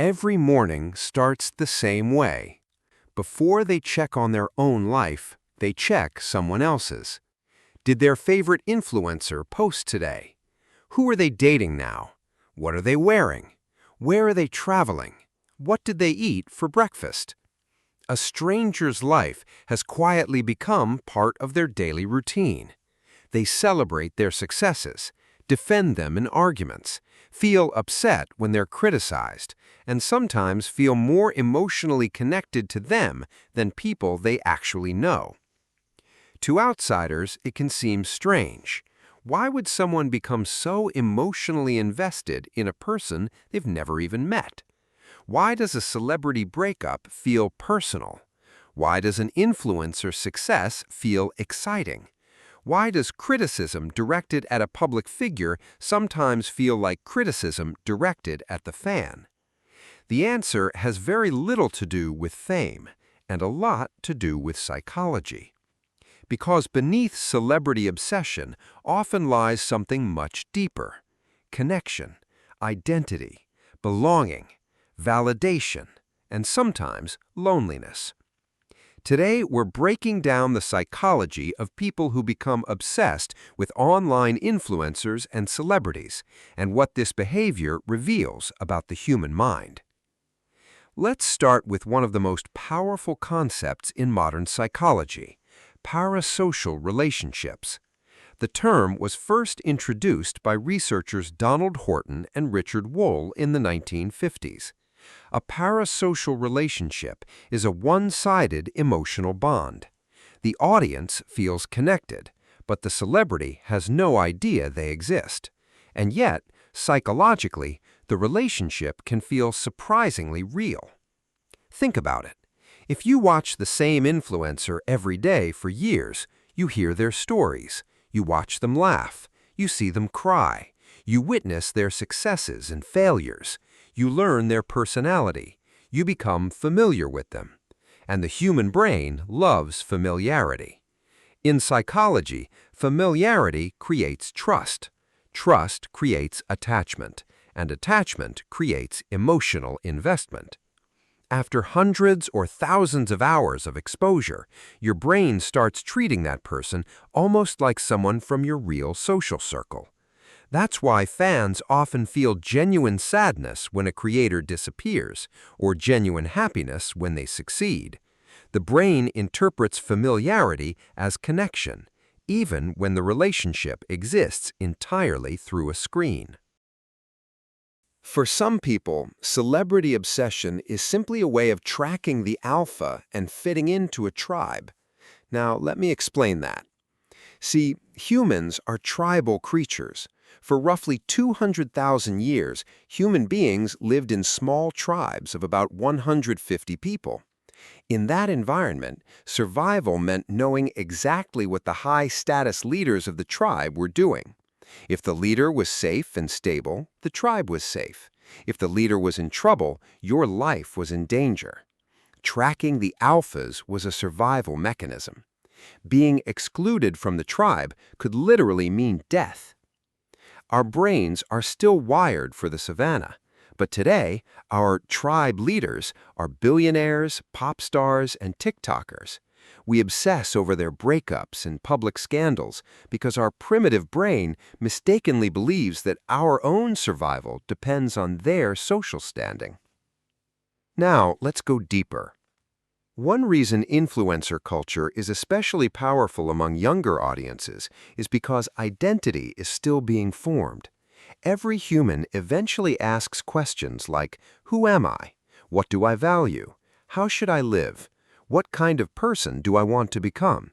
Every morning starts the same way. Before they check on their own life, they check someone else's. Did their favorite influencer post today? Who are they dating now? What are they wearing? Where are they traveling? What did they eat for breakfast? A stranger's life has quietly become part of their daily routine. They celebrate their successes, defend them in arguments, feel upset when they're criticized, and sometimes feel more emotionally connected to them than people they actually know. To outsiders, it can seem strange. Why would someone become so emotionally invested in a person they've never even met? Why does a celebrity breakup feel personal? Why does an influencer's success feel exciting? Why does criticism directed at a public figure sometimes feel like criticism directed at the fan? The answer has very little to do with fame and a lot to do with psychology. Because beneath celebrity obsession often lies something much deeper: connection, identity, belonging, validation, and sometimes loneliness. Today, we're breaking down the psychology of people who become obsessed with online influencers and celebrities, and what this behavior reveals about the human mind. Let's start with one of the most powerful concepts in modern psychology: parasocial relationships. The term was first introduced by researchers Donald Horton and Richard Wohl in the 1950s. A parasocial relationship is a one-sided emotional bond. The audience feels connected, but the celebrity has no idea they exist. And yet, psychologically, the relationship can feel surprisingly real. Think about it. If you watch the same influencer every day for years, you hear their stories, you watch them laugh, you see them cry, you witness their successes and failures, you learn their personality, you become familiar with them. And the human brain loves familiarity. In psychology, familiarity creates trust. Trust creates attachment, and attachment creates emotional investment. After hundreds or thousands of hours of exposure, your brain starts treating that person almost like someone from your real social circle. That's why fans often feel genuine sadness when a creator disappears, or genuine happiness when they succeed. The brain interprets familiarity as connection, even when the relationship exists entirely through a screen. For some people, celebrity obsession is simply a way of tracking the alpha and fitting into a tribe. Now, let me explain that. See, humans are tribal creatures. For roughly 200,000 years, human beings lived in small tribes of about 150 people. In that environment, survival meant knowing exactly what the high-status leaders of the tribe were doing. If the leader was safe and stable, the tribe was safe. If the leader was in trouble, your life was in danger. Tracking the alphas was a survival mechanism. Being excluded from the tribe could literally mean death. Our brains are still wired for the savannah, but today, our tribe leaders are billionaires, pop stars, and TikTokers. We obsess over their breakups and public scandals because our primitive brain mistakenly believes that our own survival depends on their social standing. Now, let's go deeper. One reason influencer culture is especially powerful among younger audiences is because identity is still being formed. Every human eventually asks questions like, who am I? What do I value? How should I live? What kind of person do I want to become?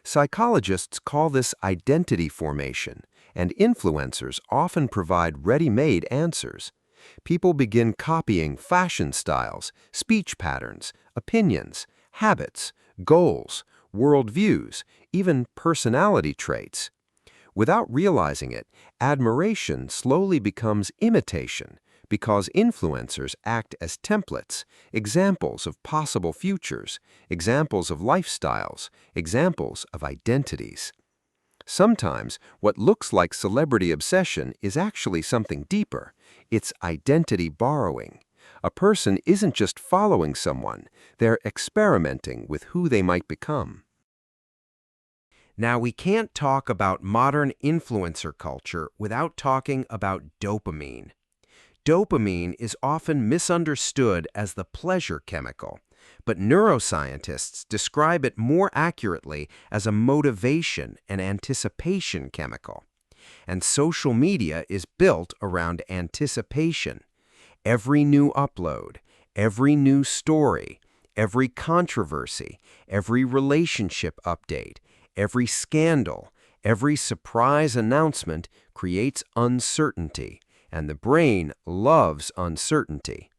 Psychologists call this identity formation, and influencers often provide ready-made answers. People begin copying fashion styles, speech patterns, opinions, habits, goals, worldviews, even personality traits. Without realizing it, admiration slowly becomes imitation because influencers act as templates, examples of possible futures, examples of lifestyles, examples of identities. Sometimes, what looks like celebrity obsession is actually something deeper. It's identity borrowing. A person isn't just following someone, they're experimenting with who they might become. Now, we can't talk about modern influencer culture without talking about dopamine. Dopamine is often misunderstood as the pleasure chemical, but neuroscientists describe it more accurately as a motivation and anticipation chemical. And social media is built around anticipation. Every new upload, every new story, every controversy, every relationship update, every scandal, every surprise announcement creates uncertainty, and the brain loves uncertainty.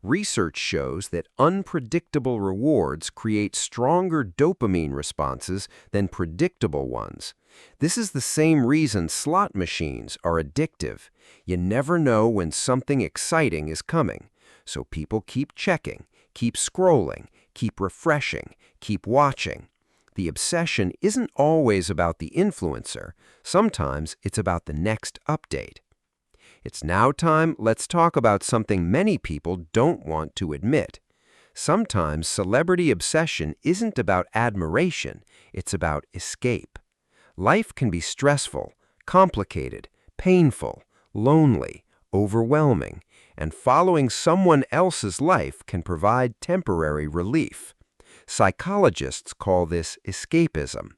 Research shows that unpredictable rewards create stronger dopamine responses than predictable ones. This is the same reason slot machines are addictive. You never know when something exciting is coming, so people keep checking, keep scrolling, keep refreshing, keep watching. The obsession isn't always about the influencer. Sometimes it's about the next update. It's now time, let's talk about something many people don't want to admit. Sometimes celebrity obsession isn't about admiration, it's about escape. Life can be stressful, complicated, painful, lonely, overwhelming, and following someone else's life can provide temporary relief. Psychologists call this escapism.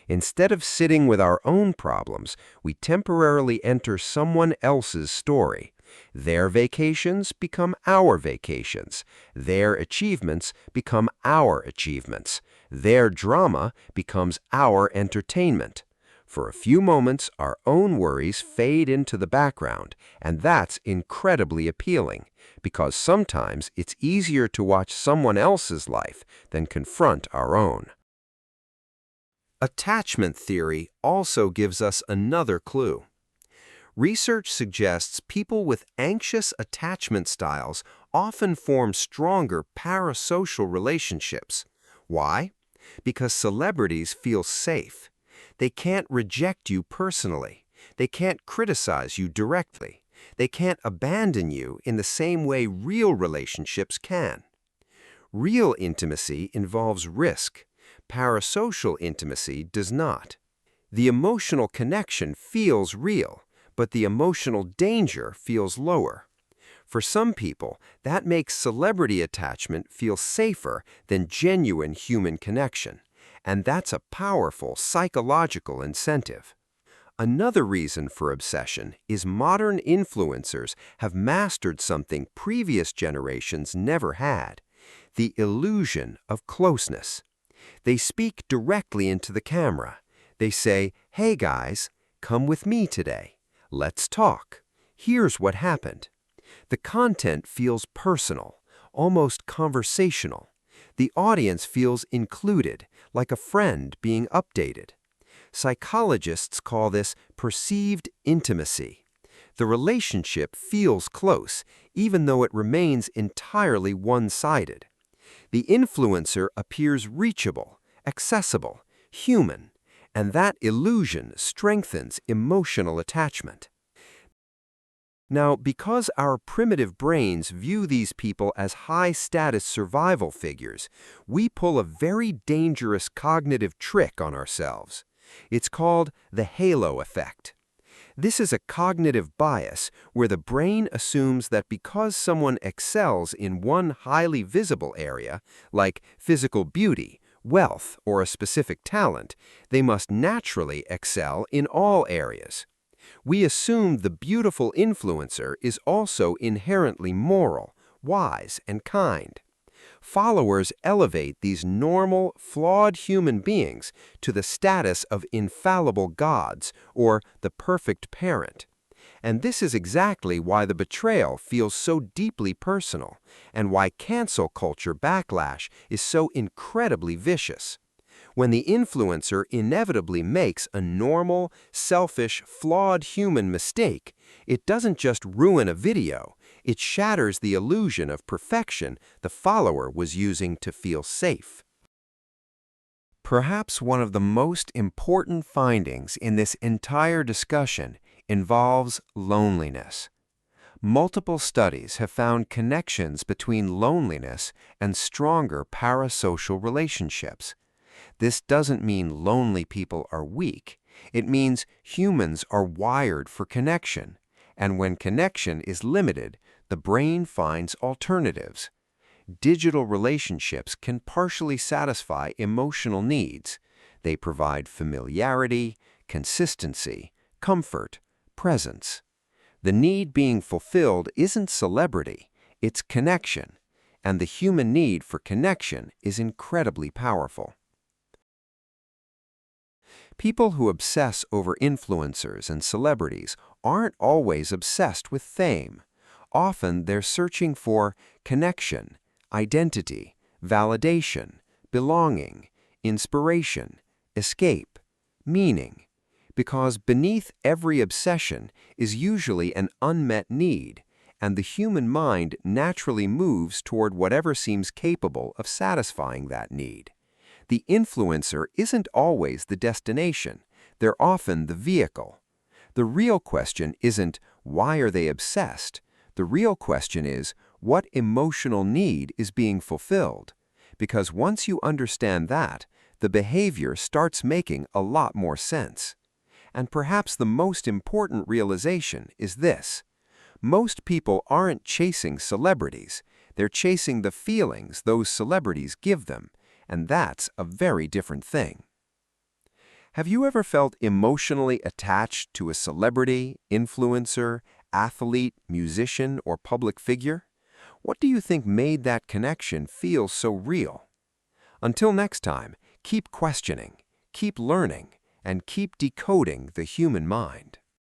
Instead of sitting with our own problems, we temporarily enter someone else's story. Their vacations become our vacations. Their achievements become our achievements. Their drama becomes our entertainment. For a few moments, our own worries fade into the background, and that's incredibly appealing, because sometimes it's easier to watch someone else's life than confront our own. Attachment theory also gives us another clue. Research suggests people with anxious attachment styles often form stronger parasocial relationships. Why? Because celebrities feel safe. They can't reject you personally. They can't criticize you directly. They can't abandon you in the same way real relationships can. Real intimacy involves risk. Parasocial intimacy does not. The emotional connection feels real, but the emotional danger feels lower. For some people, that makes celebrity attachment feel safer than genuine human connection, and that's a powerful psychological incentive. Another reason for obsession is modern influencers have mastered something previous generations never had: the illusion of closeness. They speak directly into the camera. They say, "Hey guys, come with me today. Let's talk. Here's what happened." The content feels personal, almost conversational. The audience feels included, like a friend being updated. Psychologists call this perceived intimacy. The relationship feels close, even though it remains entirely one-sided. The influencer appears reachable, accessible, human, and that illusion strengthens emotional attachment. Now, because our primitive brains view these people as high-status survival figures, we pull a very dangerous cognitive trick on ourselves. It's called the halo effect. This is a cognitive bias where the brain assumes that because someone excels in one highly visible area, like physical beauty, wealth, or a specific talent, they must naturally excel in all areas. We assume the beautiful influencer is also inherently moral, wise, and kind. Followers elevate these normal, flawed human beings to the status of infallible gods or the perfect parent. And this is exactly why the betrayal feels so deeply personal, and why cancel culture backlash is so incredibly vicious. When the influencer inevitably makes a normal, selfish, flawed human mistake, it doesn't just ruin a video, it shatters the illusion of perfection the follower was using to feel safe. Perhaps one of the most important findings in this entire discussion involves loneliness. Multiple studies have found connections between loneliness and stronger parasocial relationships. This doesn't mean lonely people are weak. It means humans are wired for connection, and when connection is limited, the brain finds alternatives. Digital relationships can partially satisfy emotional needs. They provide familiarity, consistency, comfort, presence. The need being fulfilled isn't celebrity, it's connection, and the human need for connection is incredibly powerful. People who obsess over influencers and celebrities aren't always obsessed with fame. Often they're searching for connection, identity, validation, belonging, inspiration, escape, meaning. Because beneath every obsession is usually an unmet need, and the human mind naturally moves toward whatever seems capable of satisfying that need. The influencer isn't always the destination, they're often the vehicle. The real question isn't, why are they obsessed? The real question is, what emotional need is being fulfilled? Because once you understand that, the behavior starts making a lot more sense. And perhaps the most important realization is this: most people aren't chasing celebrities, they're chasing the feelings those celebrities give them, and that's a very different thing. Have you ever felt emotionally attached to a celebrity, influencer, athlete, musician, or public figure? What do you think made that connection feel so real? Until next time, keep questioning, keep learning, and keep decoding the human mind.